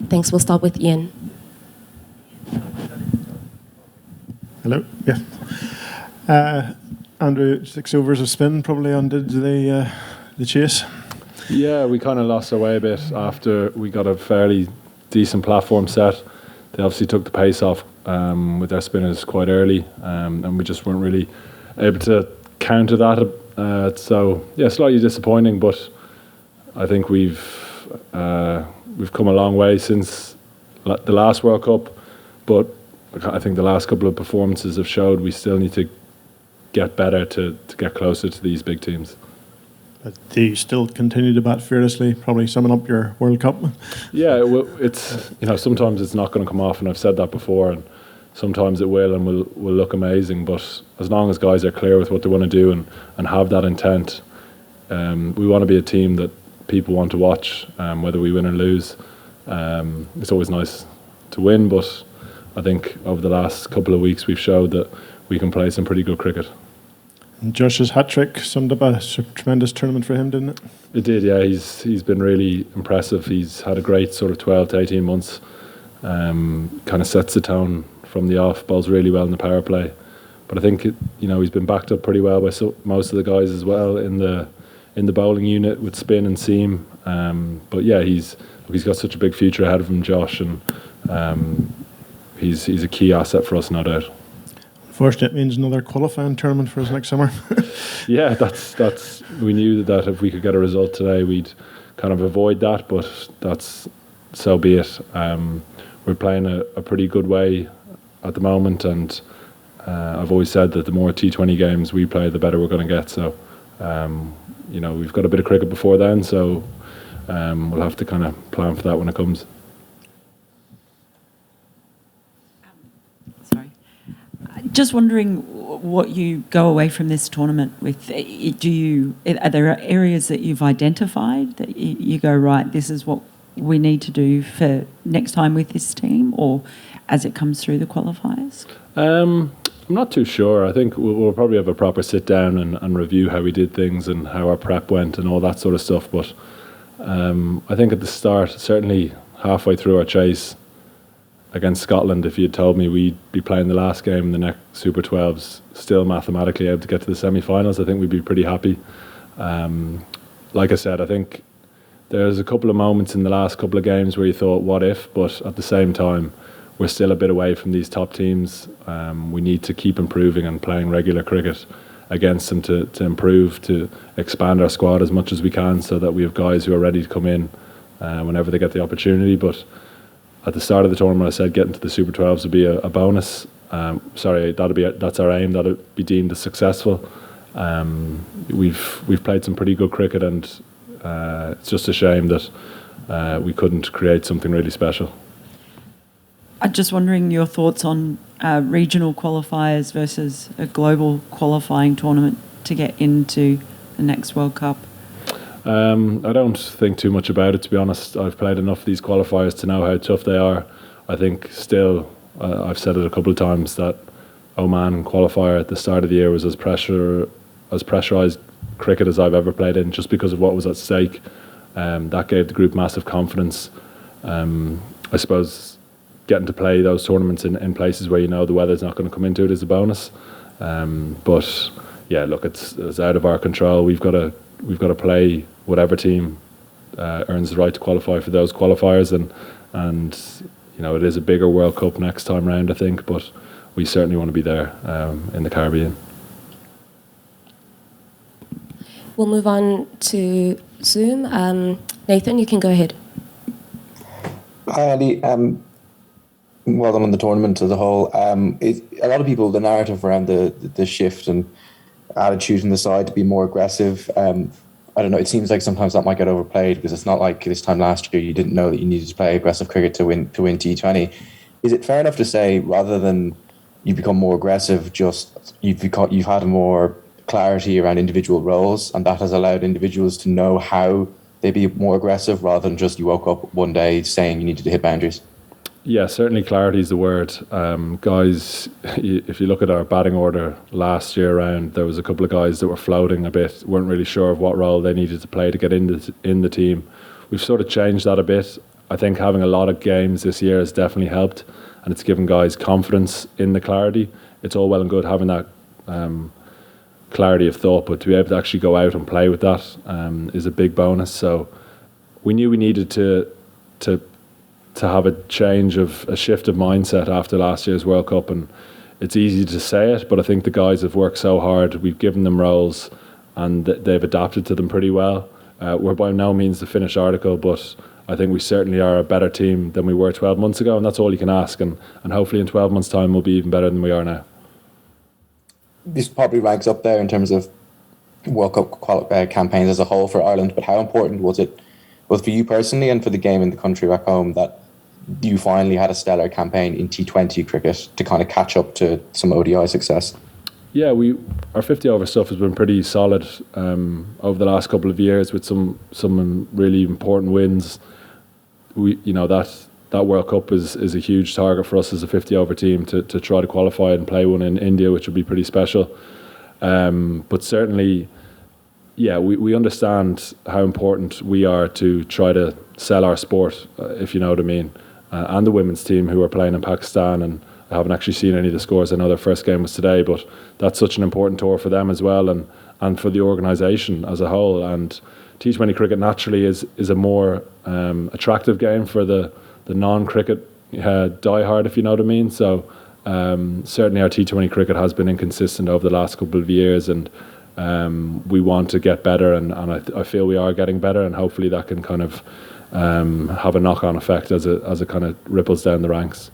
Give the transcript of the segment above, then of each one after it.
Thanks. We'll start with Ian. Hello. Yeah. Andrew, 6 overs of spin probably undid the chase. Yeah, we kind of lost our way a bit after we got a fairly decent platform set. They obviously took the pace off with their spinners quite early, and we just weren't really able to counter that. So yeah, slightly disappointing, but I think we've come a long way since the last World Cup. But I think the last couple of performances have showed we still need to get better to get closer to these big teams. But do you still continue to bat fearlessly, probably summing up your World Cup? Yeah, it's sometimes it's not going to come off, and I've said that before, and sometimes it will, and will look amazing. But as long as guys are clear with what they want to do and have that intent, we want to be a team that people want to watch, whether we win or lose. It's always nice to win, but I think over the last couple of weeks we've showed that we can play some pretty good cricket. And Josh's hat-trick summed up a tremendous tournament for him, didn't it? It did, yeah. He's been really impressive. He's had a great sort of 12 to 18 months. Kind of sets the tone from the off, bowls really well in the power play. But I think he's been backed up pretty well by most of the guys as well in the bowling unit with spin and seam. But yeah, he's got such a big future ahead of him, Josh, and he's a key asset for us, no doubt. Unfortunately, it means another qualifying tournament for us next summer. Yeah, that's. We knew that if we could get a result today, we'd kind of avoid that. But that's so be it. We're playing a pretty good way at the moment, and I've always said that the more T20 games we play, the better we're going to get. So, we've got a bit of cricket before then, so we'll have to kind of plan for that when it comes. Just wondering what you go away from this tournament with. Are there areas that you've identified that you go, right, this is what we need to do for next time with this team, or as it comes through the qualifiers? I'm not too sure. I think we'll probably have a proper sit down and review how we did things and how our prep went and all that sort of stuff. But I think at the start, certainly halfway through our chase against Scotland, if you'd told me we'd be playing the last game in the next Super 12s, still mathematically able to get to the semi-finals, I think we'd be pretty happy. Like I said, I think there's a couple of moments in the last couple of games where you thought, what if? But at the same time, we're still a bit away from these top teams. We need to keep improving and playing regular cricket against them to improve, to expand our squad as much as we can so that we have guys who are ready to come in whenever they get the opportunity. But at the start of the tournament, I said getting to the Super 12s would be a bonus. That's our aim. That'll be deemed as successful. We've played some pretty good cricket, and it's just a shame that we couldn't create something really special. I'm just wondering your thoughts on regional qualifiers versus a global qualifying tournament to get into the next World Cup. I don't think too much about it, to be honest. I've played enough of these qualifiers to know how tough they are. I think still, I've said it a couple of times, that Oman qualifier at the start of the year was as pressurised cricket as I've ever played in, just because of what was at stake. That gave the group massive confidence. I suppose getting to play those tournaments in places where the weather's not going to come into it is a bonus. But yeah, look, it's out of our control. We've got to play whatever team earns the right to qualify for those qualifiers, and it is a bigger World Cup next time round, I think, but we certainly want to be there in the Caribbean. We'll move on to Zoom. Nathan, you can go ahead. Hi, Andy. Well done on the tournament as a whole. A lot of people, the narrative around the shift and attitude in the side to be more aggressive, I don't know, it seems like sometimes that might get overplayed, because it's not like this time last year you didn't know that you needed to play aggressive cricket to win T20. Is it fair enough to say, rather than you become more aggressive, just you've had more clarity around individual roles, and that has allowed individuals to know how they be more aggressive, rather than just you woke up one day saying you needed to hit boundaries? Yeah, certainly clarity is the word. Guys, if you look at our batting order last year round, there was a couple of guys that were floating a bit, weren't really sure of what role they needed to play to get in the team. We've sort of changed that a bit, I think having a lot of games this year has definitely helped, and it's given guys confidence in the clarity. It's all well and good having that clarity of thought, but to be able to actually go out and play with that is a big bonus. So we knew we needed to have a change of a shift of mindset after last year's World Cup, and it's easy to say it, but I think the guys have worked so hard. We've given them roles, and they've adapted to them pretty well. We're by no means the finished article, but I think we certainly are a better team than we were 12 months ago, and that's all you can ask. And hopefully in 12 months' time we'll be even better than we are now. This probably ranks up there in terms of World Cup campaigns as a whole for Ireland, but how important was it, both for you personally and for the game in the country back home, that you finally had a stellar campaign in T20 cricket to kind of catch up to some ODI success? Yeah, our 50 over stuff has been pretty solid over the last couple of years with some really important wins. That World Cup is a huge target for us as a 50 over team to try to qualify and play one in India, which would be pretty special. But certainly, yeah, we understand how important we are to try to sell our sport, if you know what I mean. And the women's team who are playing in Pakistan, and I haven't actually seen any of the scores. I know their first game was today, but that's such an important tour for them as well, and for the organisation as a whole. And T20 cricket naturally is a more attractive game for the non-cricket diehard, if you know what I mean. So certainly our T20 cricket has been inconsistent over the last couple of years, and we want to get better, and I feel we are getting better, and hopefully that can kind of have a knock-on effect as it kind of ripples down the ranks.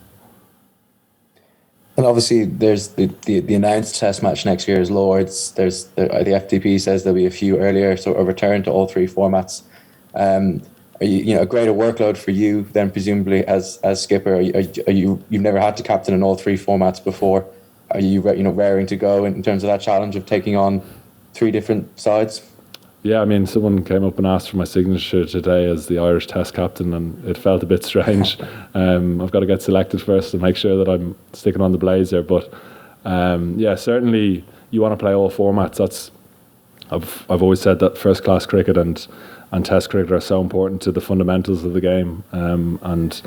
And obviously, there's the announced Test match next year is Lords. The FTP says there'll be a few earlier, so a return to all three formats. Are you a greater workload for you then, presumably as skipper? You've never had to captain in all three formats before. Are you raring to go in terms of that challenge of taking on three different sides? Yeah, I mean, someone came up and asked for my signature today as the Irish Test captain, and it felt a bit strange. I've got to get selected first to make sure that I'm sticking on the blazer. But yeah, certainly you want to play all formats. I've always said that first class cricket and Test cricket are so important to the fundamentals of the game. And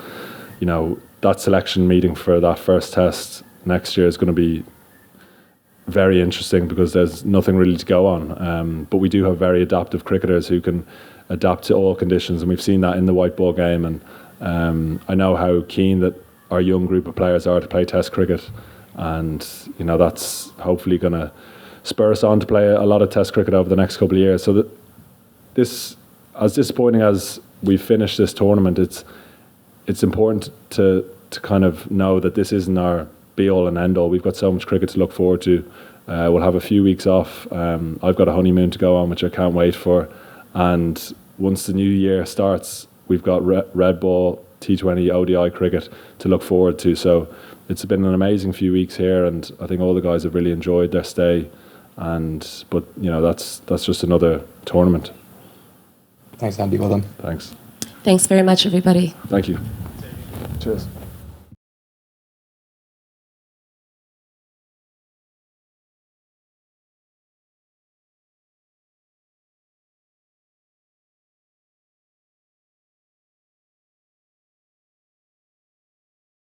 that selection meeting for that first Test next year is going to be very interesting because there's nothing really to go on. But we do have very adaptive cricketers who can adapt to all conditions, and we've seen that in the white ball game. And I know how keen that our young group of players are to play Test cricket, and that's hopefully going to spur us on to play a lot of Test cricket over the next couple of years. So that this, as disappointing as we've finished this tournament, it's important to kind of know that this isn't our be all and end all. We've got so much cricket to look forward to. We'll have a few weeks off. I've got a honeymoon to go on, which I can't wait for. And once the new year starts, we've got red ball, T20, ODI cricket to look forward to. So it's been an amazing few weeks here, and I think all the guys have really enjoyed their stay. But that's just another tournament. Thanks, Andy. Well done. Thanks. Thanks very much, everybody. Thank you. Cheers.